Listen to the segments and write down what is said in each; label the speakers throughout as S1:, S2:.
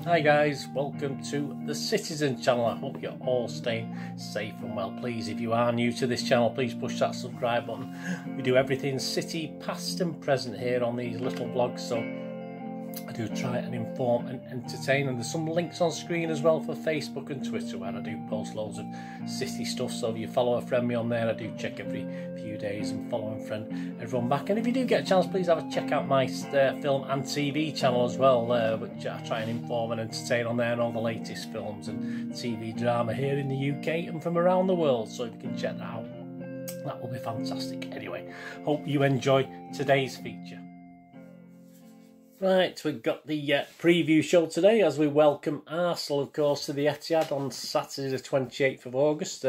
S1: Hi guys, welcome to the Citizen channel. I hope you're all staying safe and well. Please, if you are new to this channel, please push that subscribe button. We do everything City, past and present here on these little vlogs, so I do try and inform and entertain, and there's some links on screen as well for Facebook and Twitter where I do post loads of City stuff. So if you follow a friend me on there, I do check every few days and follow and friend everyone back. And if you do get a chance, please have a check out my film and TV channel as well, which I try and inform and entertain on there, and all the latest films and TV drama here in the UK and from around the world. So if you can check that out, that will be fantastic. Anyway, hope you enjoy today's feature. Right, we've got the preview show today as we welcome Arsenal, of course, to the Etihad on Saturday the 28th of August,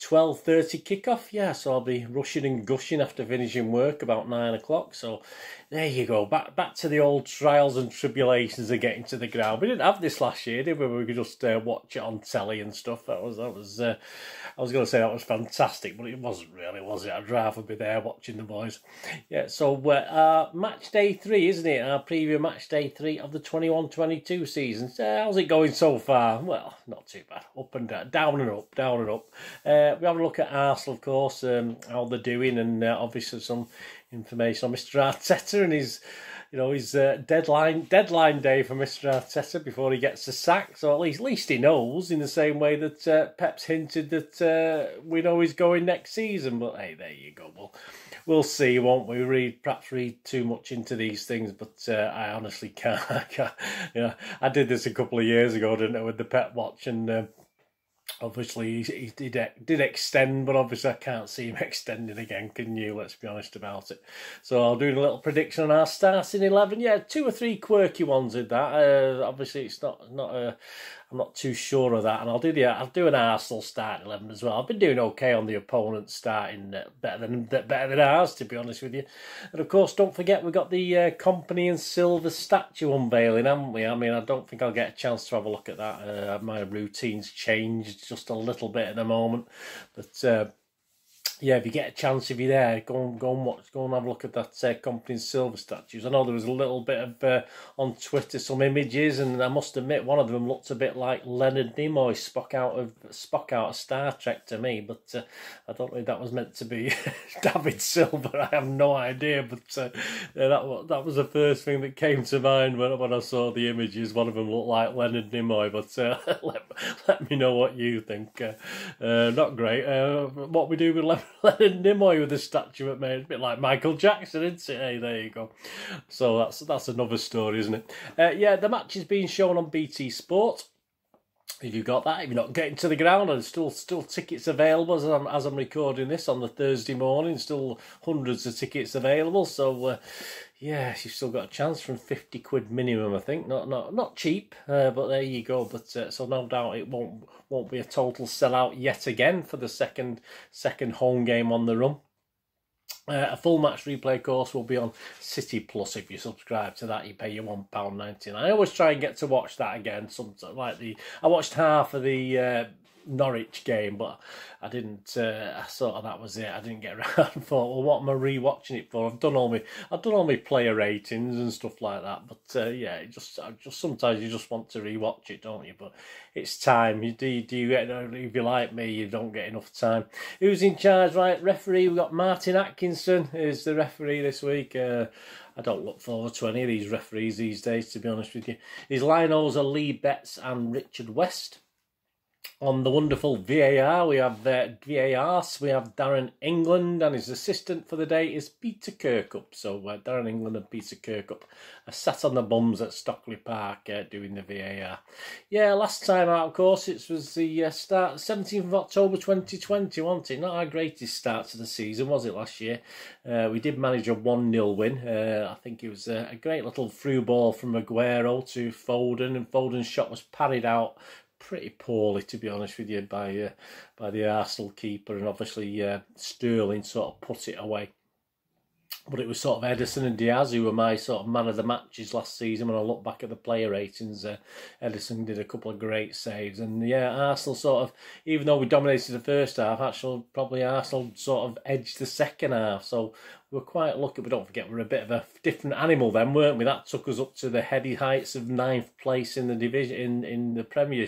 S1: 12:30 kickoff. Yeah, so I'll be rushing and gushing after finishing work about 9 o'clock. So there you go, back to the old trials and tribulations of getting to the ground. We didn't have this last year, did we? We could just watch it on telly and stuff. I was going to say that was fantastic, but it wasn't really, was it? I'd rather be there watching the boys. Yeah, so match day 3, isn't it? Our preview match day 3 of the 21-22 season. How's it going so far? Well, not too bad. Up and down, down and up, down and up. We have a look at Arsenal, of course, how they're doing, and obviously some information on Mr. Arteta and his deadline day for Mr. Arteta before he gets the sack. So at least he knows, in the same way that Pep's hinted that we know he's going next season. But hey, there you go. We'll see, won't we? Perhaps read too much into these things, but I honestly can't. I did this a couple of years ago, didn't I, with the Pep watch, and obviously he did extend, but obviously I can't see him extending again, can you? Let's be honest about it. So I'll do a little prediction on our starting 11. Yeah, 2 or 3 quirky ones in that. Obviously it's not I'm not too sure of that, and I'll do an Arsenal starting 11 as well. I've been doing okay on the opponent starting better than ours, to be honest with you. And of course, don't forget we've got the Company and Silver statue unveiling, haven't we? I mean, I don't think I'll get a chance to have a look at that. My routine's changed just a little bit at the moment, but yeah, if you get a chance, if you're there, go and have a look at that Company and Silver statues. I know there was a little bit of on Twitter, some images, and I must admit one of them looked a bit like Leonard Nimoy, Spock out of Star Trek to me. But I don't know if that was meant to be David Silver. I have no idea. But that was the first thing that came to mind when I saw the images. One of them looked like Leonard Nimoy. But let me know what you think. Not great. What we do with Leonard Nimoy with the statue at made, a bit like Michael Jackson, isn't it? Hey, there you go. So that's another story, isn't it? Yeah, the match is being shown on BT Sport. If you've got that, if you're not getting to the ground, and still tickets available as I'm recording this on the Thursday morning, still hundreds of tickets available. So yeah, you've still got a chance from £50 minimum, I think. Not cheap, but there you go. But so no doubt it won't be a total sellout yet again for the second home game on the run. A full match replay course will be on City Plus. If you subscribe to that, you pay your £1.99. I always try and get to watch that again. I watched half of the Norwich game, but I didn't. I thought that was it. I didn't get around. And thought, well, what am I rewatching it for? I've done all my player ratings and stuff like that. But yeah, just sometimes you just want to rewatch it, don't you? But it's time. Do you get? If you're like me, you don't get enough time. Who's in charge? Right, referee. We've got Martin Atkinson is the referee this week. I don't look forward to any of these referees these days, to be honest with you. His linos are Lee Betts and Richard West. On the wonderful VAR, we have Darren England, and his assistant for the day is Peter Kirkup. So Darren England and Peter Kirkup are sat on the bums at Stockley Park doing the VAR. Yeah, last time out, of course, it was the start, 17th of October 2020, wasn't it? Not our greatest start to the season, was it, last year? We did manage a 1-0 win. I think it was a great little through ball from Aguero to Foden, and Foden's shot was parried out pretty poorly, to be honest with you, by the Arsenal keeper, and obviously Sterling sort of put it away. But it was sort of Edison and Diaz who were my sort of man of the matches last season. When I look back at the player ratings, Edison did a couple of great saves. And yeah, Arsenal sort of, even though we dominated the first half, actually probably Arsenal sort of edged the second half. So were quite lucky, but don't forget we're a bit of a different animal then, weren't we? That took us up to the heady heights of 9th place in the division in the Premier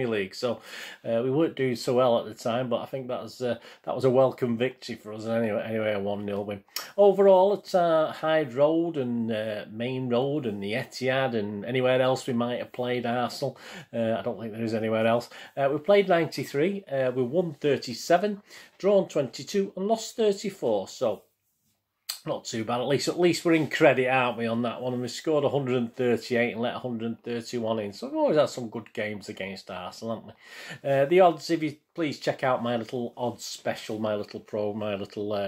S1: League. So we weren't doing so well at the time, but I think that was a welcome victory for us. Anyway, a 1-0 win. Overall, it's Hyde Road and Main Road and the Etihad and anywhere else we might have played Arsenal. I don't think there is anywhere else. We played 93. We won 37, drawn 22, and lost 34. So not too bad. At least we're in credit, aren't we, on that one? And we scored 138 and let 131 in. So we've always had some good games against Arsenal, haven't we? The odds, if you please check out my little odds special, my little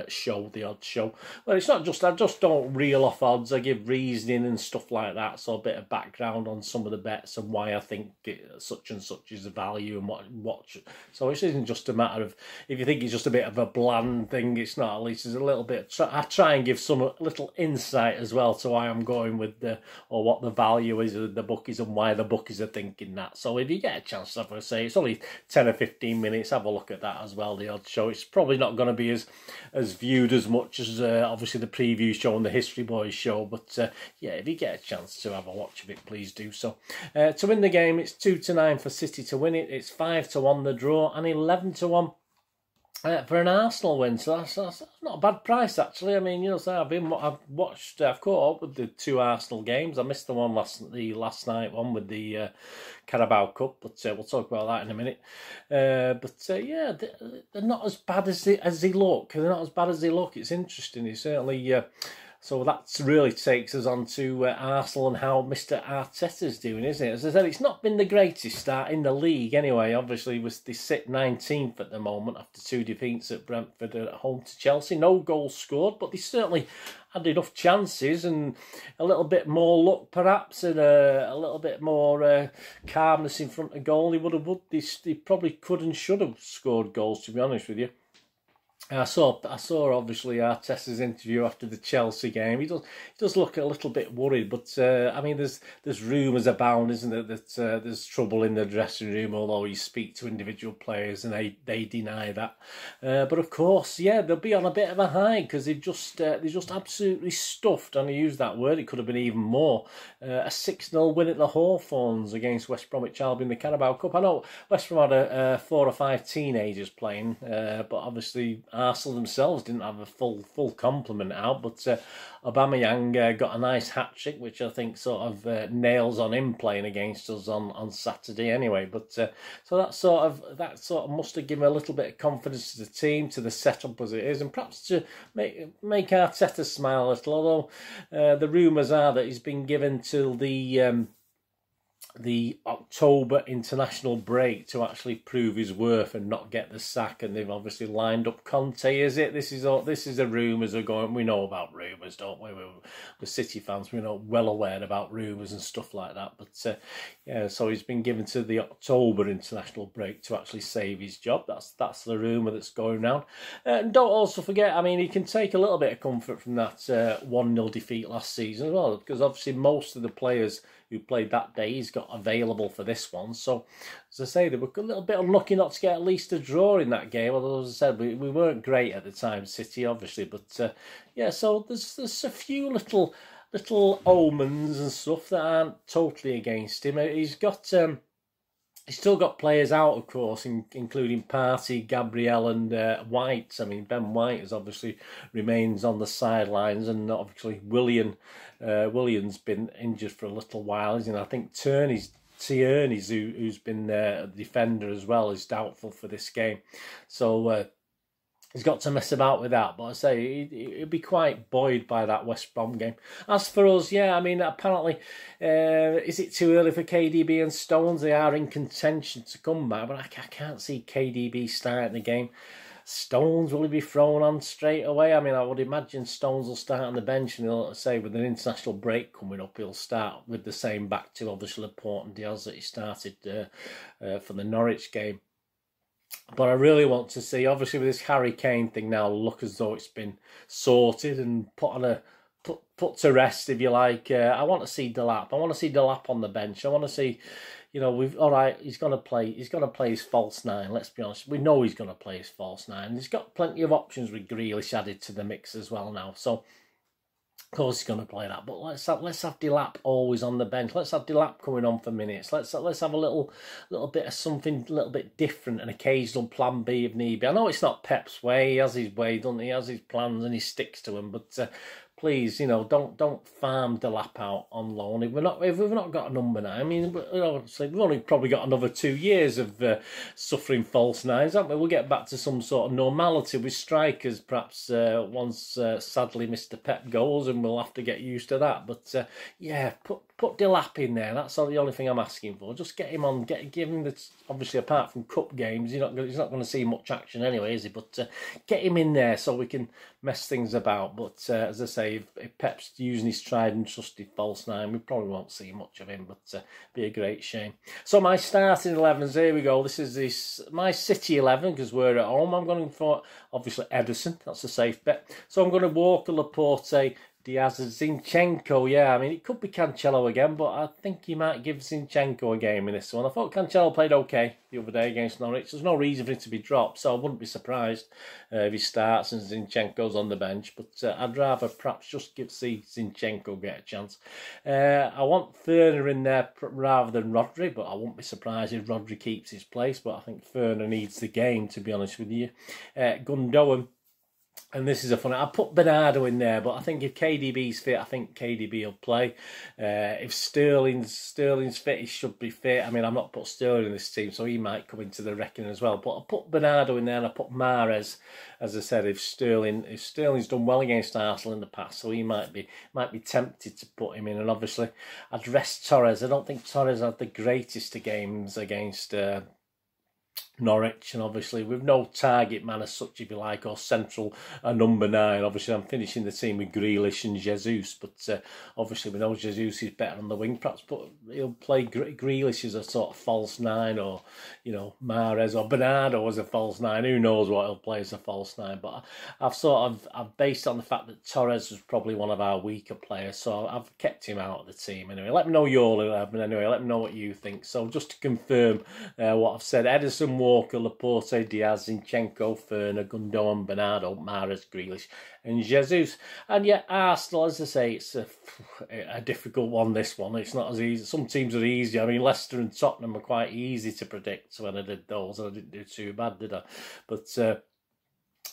S1: show, the odds show. Well, it's not just, I just don't reel off odds. I give reasoning and stuff like that. So a bit of background on some of the bets and why I think such and such is the value and what. So it isn't just a matter of, if you think it's just a bit of a bland thing, it's not. At least there's a little bit, I try and give some little insight as well to why I'm going with or what the value is of the bookies and why the bookies are thinking that. So if you get a chance, as I say, it's only 10 or 15 minutes, have a look at that as well, the odds show. It's probably not going to be as viewed as much as obviously the preview show and the History Boys show, but yeah, if you get a chance to have a watch of it, please do so. To win the game, it's 2-9 for City to win it, it's 5-1 the draw, and 11-1 for an Arsenal win. So that's not a bad price, actually. I mean, you know, so I've caught up with the 2 Arsenal games. I missed the one last night one with the Carabao Cup, but we'll talk about that in a minute. Yeah, they're not as bad as they look. They're not as bad as they look. It's interesting. It's certainly. So that really takes us on to Arsenal and how Mr. Arteta's doing, isn't it? As I said, it's not been the greatest start in the league anyway. Obviously, they sit 19th at the moment after 2 defeats at Brentford at home to Chelsea. No goals scored, but they certainly had enough chances and a little bit more luck perhaps and a little bit more calmness in front of goal. They probably could and should have scored goals, to be honest with you. I saw obviously Arteta's interview after the Chelsea game. He does look a little bit worried, but I mean, there's rumours abound, isn't there, that there's trouble in the dressing room, although you speak to individual players and they deny that. But of course, yeah, they'll be on a bit of a high because they've just absolutely stuffed, and I use that word, it could have been even more, a 6-0 win at the Hawthorns against West Bromwich Albion in the Carabao Cup. I know West Brom had 4 or 5 teenagers playing, but obviously Arsenal themselves didn't have a full complement out, but Aubameyang got a nice hat-trick, which I think sort of nails on him playing against us on Saturday anyway. But so that sort of must have given a little bit of confidence to the team, to the setup as it is, and perhaps to make Arteta smile a little, although the rumours are that he's been given till the October international break to actually prove his worth and not get the sack, and they've obviously lined up Conte. Is it? This is the rumours are going. We know about rumours, don't we? We're City fans. We're not well aware about rumours and stuff like that. But yeah, so he's been given to the October international break to actually save his job. That's the rumour that's going round. And don't also forget, I mean, he can take a little bit of comfort from that 1-0 defeat last season as well, because obviously most of the players who played that day he's got available for this one. So, as I say, they were a little bit unlucky not to get at least a draw in that game, although, as I said, we weren't great at the time, City, obviously. But, yeah, so there's a few little omens and stuff that aren't totally against him. He's still got players out, of course, including Partey, Gabriel and White. I mean, Ben White obviously remains on the sidelines, and obviously William's been injured for a little while, isn't he? I think Tierney's, who's been a defender as well, is doubtful for this game. So he's got to mess about with that. But I say he'd be quite buoyed by that West Brom game. As for us, yeah, I mean, apparently, is it too early for KDB and Stones? They are in contention to come back, but I can't see KDB starting the game. Stones, will he be thrown on straight away? I mean, I would imagine Stones will start on the bench, and he'll say with an international break coming up, he'll start with the same back to obviously Laporte and Diaz that he started for the Norwich game. But I really want to see, obviously with this Harry Kane thing now, look as though it's been sorted and put on a put to rest, if you like. I want to see Delap. I want to see Delap on the bench. I want to see, all right. He's going to play. He's going to play his false nine. Let's be honest. We know he's going to play his false nine. He's got plenty of options with Grealish added to the mix as well now. So, of course, he's going to play that. But let's have Delap always on the bench. Let's have Delap coming on for minutes. Let's have a little bit of something a little bit different, an occasional plan B if need be. I know it's not Pep's way. He has his way, doesn't he? He has his plans and he sticks to them. But please, don't farm Delap out on loan. If we've not got a number 9, I mean, we've only probably got another 2 years of suffering false nines, haven't we? We'll get back to some sort of normality with strikers, perhaps once sadly Mr. Pep goes, and we'll have to get used to that. But yeah, put Delap in there. That's the only thing I'm asking for. Just get him on. Give him the, obviously apart from cup games, he's not going to see much action anyway, is he? But get him in there so we can mess things about. But as I say, if Pep's using his tried and trusted false nine, we probably won't see much of him, but be a great shame. So my starting 11s, here we go. This is my City 11 because we're at home. I'm going for, obviously, Ederson. That's a safe bet. So I'm going to Walker, Laporte, Diaz and Zinchenko. Yeah, I mean, it could be Cancelo again, but I think he might give Zinchenko a game in this one. I thought Cancelo played okay the other day against Norwich. There's no reason for him to be dropped, so I wouldn't be surprised if he starts and Zinchenko's on the bench. But I'd rather perhaps just see Zinchenko get a chance. I want Werner in there rather than Rodri, but I won't be surprised if Rodri keeps his place. But I think Werner needs the game, to be honest with you. Gundogan. And this is a funny. I put Bernardo in there, but I think if KDB's fit, I think KDB will play. If Sterling's fit, he should be fit. I mean, I'm not put Sterling in this team, so he might come into the reckoning as well. But I put Bernardo in there, and I put Mahrez. As I said, if Sterling's done well against Arsenal in the past, so he might be tempted to put him in. And obviously, I'd rest Torres. I don't think Torres had the greatest of games against Norwich, and obviously with no target man as such, if you like, or central number 9. Obviously, I'm finishing the team with Grealish and Jesus, but obviously we know Jesus is better on the wing, perhaps, but he'll play Grealish as a sort of false 9, or Mahrez or Bernardo as a false 9. Who knows what he'll play as a false 9? But I've based it on the fact that Torres was probably one of our weaker players, so I've kept him out of the team anyway. Let me know your 11 anyway. Let me know what you think. So just to confirm what I've said: Ederson, Walker, Laporte, Diaz, Zinchenko, Werner, Gundogan, Bernardo, Mahrez, Grealish and Jesus. And yet Arsenal, as I say, it's a difficult one, this one. It's not as easy. Some teams are easy. I mean, Leicester and Tottenham are quite easy to predict when I did those. I didn't do too bad, did I? But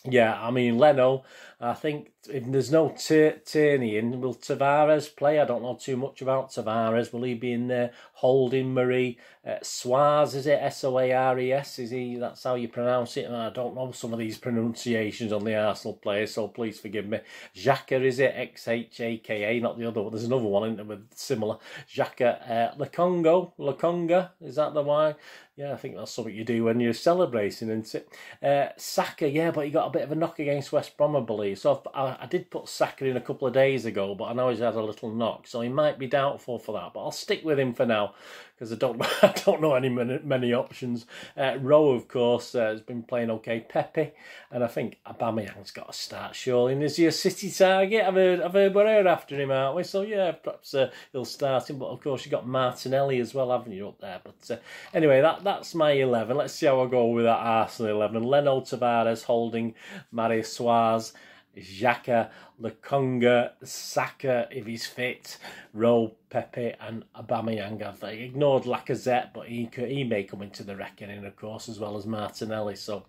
S1: yeah, I mean, Leno, I think if there's no Tierney in, will Tavares play? I don't know too much about Tavares. Will he be in there? Holding, Murray, Suarez, is it? Soares, is he? That's how you pronounce it. And I don't know some of these pronunciations on the Arsenal players, so please forgive me. Xhaka, is it? Xhaka, not the other one. There's another one, isn't there, with similar. Xhaka, Lokonga, is that the one? Yeah, I think that's something you do when you're celebrating, isn't it? Saka, yeah, but he got a bit of a knock against West Brom, I believe. So I did put Saka in a couple of days ago, but I know he's had a little knock, so he might be doubtful for that. But I'll stick with him for now, because I don't know many options. Rowe, of course, has been playing okay. Pepe, and I think Aubameyang's got to start surely. And is he a City target? I've heard we're after him, aren't we? So yeah, perhaps he'll start him. But of course, you got Martinelli as well, haven't you, up there? But anyway, that's my 11. Let's see how I go with that Arsenal 11. Leno, Tavares, Holding, Marius Suarez, Xhaka, Lokonga, Saka if he's fit, Rowe, Pepe and Aubameyang. I've ignored Lacazette, but he may come into the reckoning, of course, as well as Martinelli. So,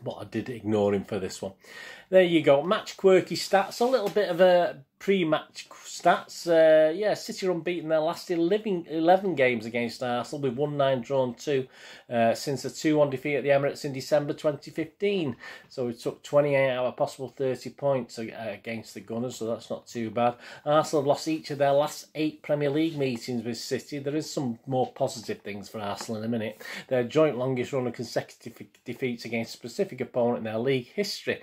S1: but I did ignore him for this one. There you go. Match quirky stats. A little bit of a pre-match stats. Yeah, City are unbeaten their last 11 games against Arsenal. We've won 9, drawn 2 since a 2-1 defeat at the Emirates in December 2015. So we took 28 out of possible 30 points against the Gunners, so that's not too bad. Arsenal have lost each of their last 8 Premier League meetings with City. There is some more positive things for Arsenal in a minute. Their joint longest run of consecutive defeats against a specific opponent in their league history.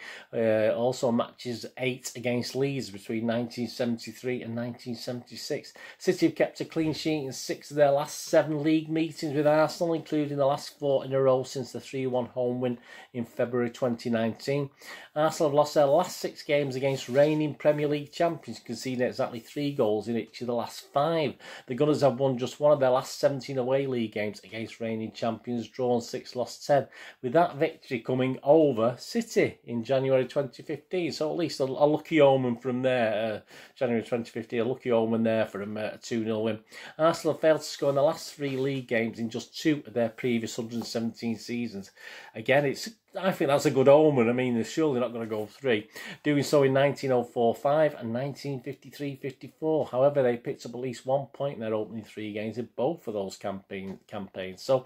S1: Also matches 8 against Leeds between 1973 and 1976. City have kept a clean sheet in 6 of their last 7 league meetings with Arsenal, including the last 4 in a row since the 3-1 home win in February 2019. Arsenal have lost their last 6 games against reigning Premier League champions, conceding exactly 3 goals in each of the last 5. The Gunners have won just 1 of their last 17 away league games against reigning champions, drawn 6, lost 10, with that victory coming over City in January 2015. So at least a lucky omen from there. January 2015, a lucky omen there for a 2-0 win. Arsenal have failed to score in the last 3 league games in just 2 of their previous 117 seasons. Again, I think that's a good omen. I mean, they're surely not going to go 3. Doing so in 1904-05 and 1953-54. However, they picked up at least 1 point in their opening 3 games in both of those campaigns. So,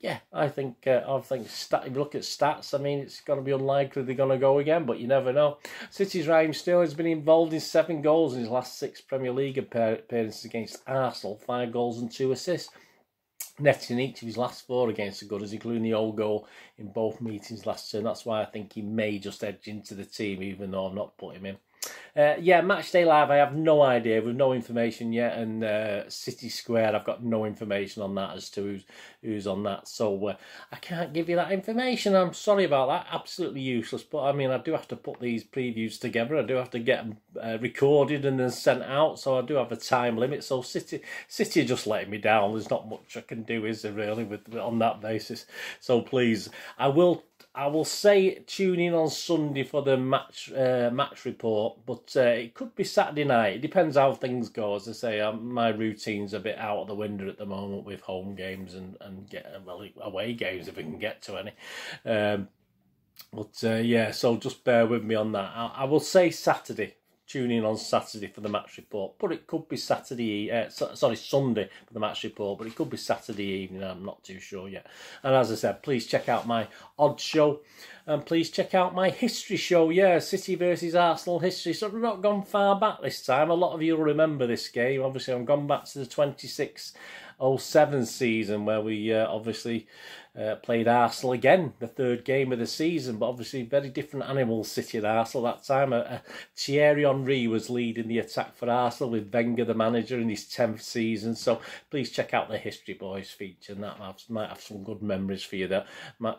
S1: yeah, I think if you look at stats, I mean, it's going to be unlikely they're going to go again, but you never know. City's Raheem Sterling has been involved in 7 goals in his last 6 Premier League appearances against Arsenal, 5 goals and 2 assists. Netting each of his last 4 against the Gunners, including the old goal in both meetings last term. That's why I think he may just edge into the team, even though I've not put him in. Yeah, Matchday Live, I have no idea. We've no information yet. And City Square, I've got no information on that as to who's on that. So I can't give you that information. I'm sorry about that. Absolutely useless. But I mean, I do have to put these previews together. I do have to get them recorded and then sent out. So I do have a time limit. So City are just letting me down. There's not much I can do, is there, really, on that basis. So please, I will say tune in on Sunday for the match report, but it could be Saturday night. It depends how things go. As I say, my routine's a bit out of the window at the moment with home games and away games if we can get to any. Yeah, so just bear with me on that. I will say Saturday. Tune in on Saturday for the match report, but it could be Sunday for the match report, but it could be Saturday evening. I'm not too sure yet. And as I said, please check out my odd show, and please check out my history show. Yeah, City versus Arsenal history. So I've not gone far back this time. A lot of you will remember this game. Obviously, I've gone back to the 26-07 season where we obviously played Arsenal again, the 3rd game of the season, but obviously very different animals, City and Arsenal that time. Thierry Henry was leading the attack for Arsenal with Wenger the manager in his 10th season. So please check out the History Boys feature, and that might have some good memories for you there.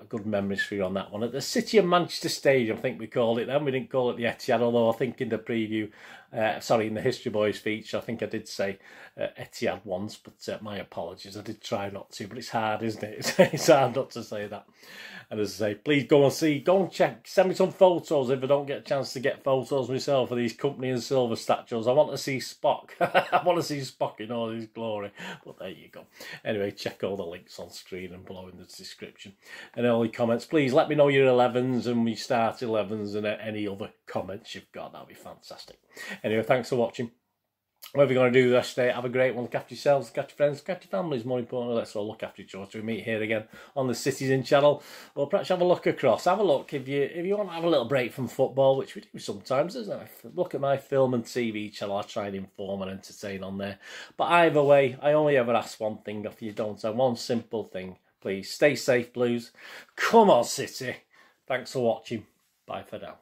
S1: Good memories for you on that one. At the City of Manchester Stadium, I think we called it then. We didn't call it the Etihad, although I think in the preview, in the History Boys feature, I think I did say Etihad once, but my apologies. I did try not to, but it's hard, isn't it? It's hard not to say that. And as I say, please go and check, send me some photos if I don't get a chance to get photos myself of these Company and Silver statues. I want to see Spock. I want to see Spock in all his glory. But there you go. Anyway, check all the links on screen and below in the description. And all your comments, please let me know your 11s and we start 11s and any other comments you've got. That'd be fantastic. Anyway, thanks for watching. Whatever you're going to do this day, have a great one. Look after yourselves, look after your friends, look after your families. More importantly, let's all look after each other. So we meet here again on the Citizen channel. Or perhaps have a look across. Have a look if you want to have a little break from football, which we do sometimes, isn't it? Look at my film and TV channel. I try and inform and entertain on there. But either way, I only ever ask one thing of you, don't I? One simple thing. Please, stay safe, Blues. Come on, City. Thanks for watching. Bye for now.